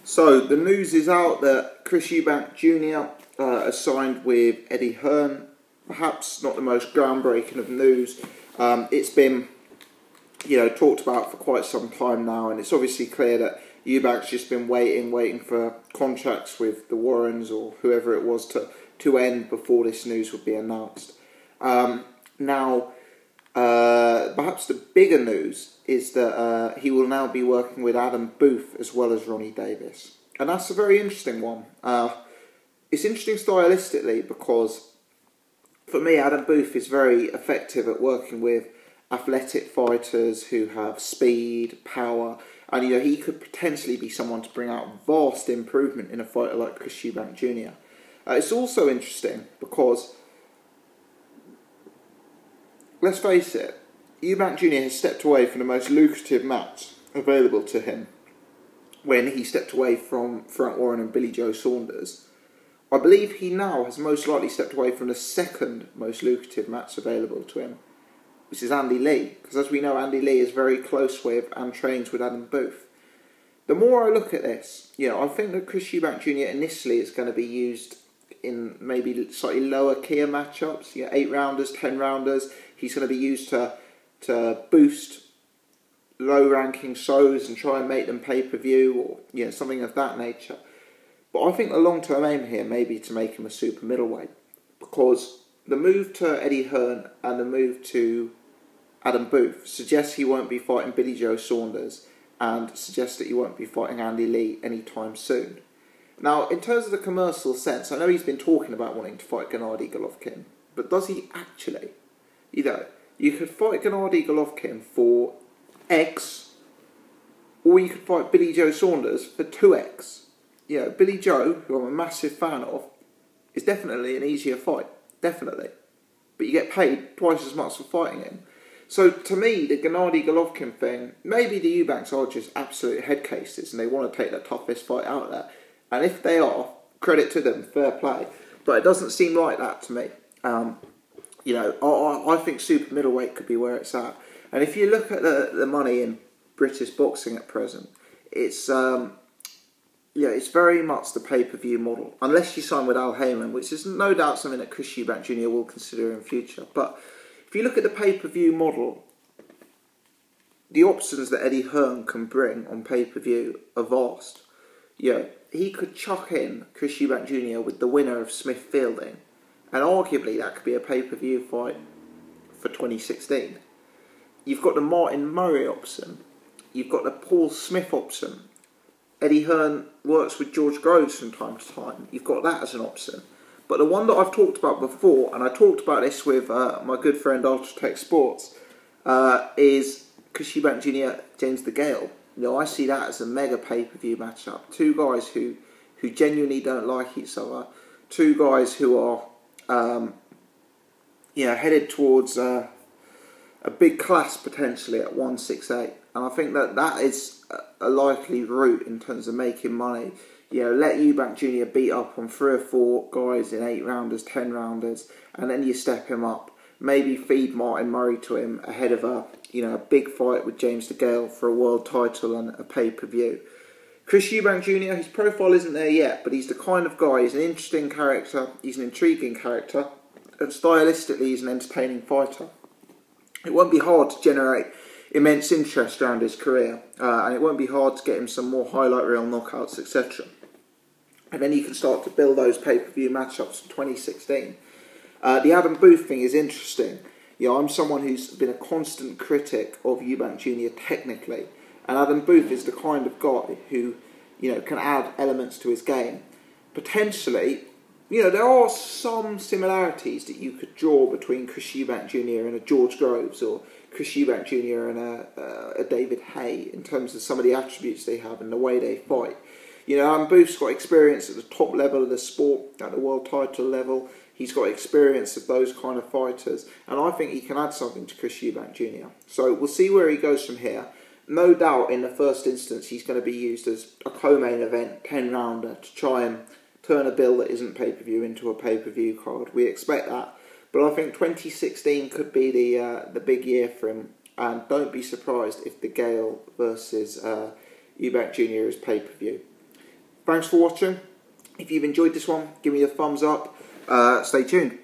So the news is out that Chris Eubank Jr. Has signed with Eddie Hearn. Perhaps not the most groundbreaking of news. It's been, talked about for quite some time now, and it's obviously clear that Eubank's just been waiting for contracts with the Warrens or whoever it was to end before this news would be announced. Now, perhaps the bigger news is that he will now be working with Adam Booth as well as Ronnie Davis. And that's a very interesting one. It's interesting stylistically because, for me, Adam Booth is very effective at working with athletic fighters who have speed, power, and he could potentially be someone to bring out vast improvement in a fighter like Chris Eubank Jr. It's also interesting because, let's face it, Eubank Jr. has stepped away from the most lucrative match available to him when he stepped away from Frank Warren and Billy Joe Saunders. I believe he now has most likely stepped away from the second most lucrative match available to him, which is Andy Lee, because as we know, Andy Lee is very close with and trains with Adam Booth. The more I look at this, I think that Chris Eubank Jr. initially is going to be used in maybe slightly lower tier matchups, 8-rounders, 10-rounders. He's going to be used to boost low-ranking shows and try and make them pay-per-view or something of that nature. But I think the long-term aim here may be to make him a super middleweight, because the move to Eddie Hearn and the move to Adam Booth suggests he won't be fighting Billy Joe Saunders and suggests that he won't be fighting Andy Lee anytime soon. Now, in terms of the commercial sense, I know he's been talking about wanting to fight Gennady Golovkin, but does he actually? You could fight Gennady Golovkin for X, or you could fight Billy Joe Saunders for 2X. Billy Joe, who I'm a massive fan of, is definitely an easier fight, definitely. But you get paid twice as much for fighting him. So to me, the Gennady Golovkin thing, maybe the Eubanks are just absolute head cases and they want to take the toughest fight out there. And if they are, credit to them, fair play. But it doesn't seem like that to me. I think super middleweight could be where it's at. And if you look at the money in British boxing at present, it's very much the pay-per-view model. Unless you sign with Al Heyman, which is no doubt something that Chris Eubank Jr. will consider in future. But if you look at the pay-per-view model, the options that Eddie Hearn can bring on pay-per-view are vast. He could chuck in Chris Eubank Jr. with the winner of Smith Fielding, and arguably that could be a pay-per-view fight for 2016. You've got the Martin Murray option. You've got the Paul Smith option. Eddie Hearn works with George Groves from time to time. You've got that as an option. But the one that I've talked about before, and I talked about this with my good friend Ultratech Sports, is Chris Eubank Jr., James DeGale. I see that as a mega pay-per-view matchup. Two guys who genuinely don't like each other. Two guys who are headed towards a big class potentially at 168. And I think that is a likely route in terms of making money. Let Eubank Jr. beat up on 3 or 4 guys in 8-rounders, 10-rounders, and then you step him up. Maybe feed Martin Murray to him ahead of a big fight with James DeGale for a world title and a pay-per-view. Chris Eubank Jr., his profile isn't there yet, but he's the kind of guy, he's an interesting character, he's an intriguing character, and stylistically he's an entertaining fighter. It won't be hard to generate immense interest around his career, and it won't be hard to get him some more highlight reel knockouts, etc. And then you can start to build those pay-per-view matchups for 2016. The Adam Booth thing is interesting. I'm someone who's been a constant critic of Eubank Jr. technically, and Adam Booth is the kind of guy who, can add elements to his game. Potentially, there are some similarities that you could draw between Chris Eubank Jr. and a George Groves, or Chris Eubank Jr. and a David Haye, in terms of some of the attributes they have and the way they fight. Adam Booth's got experience at the top level of the sport, at the world title level. He's got experience of those kind of fighters, and I think he can add something to Chris Eubank Jr. So we'll see where he goes from here. No doubt in the first instance he's going to be used as a co-main event 10-rounder to try and turn a bill that isn't pay-per-view into a pay-per-view card. We expect that. But I think 2016 could be the big year for him, and don't be surprised if DeGale versus Eubank Jr. is pay-per-view. Thanks for watching. If you've enjoyed this one, give me a thumbs up. Stay tuned.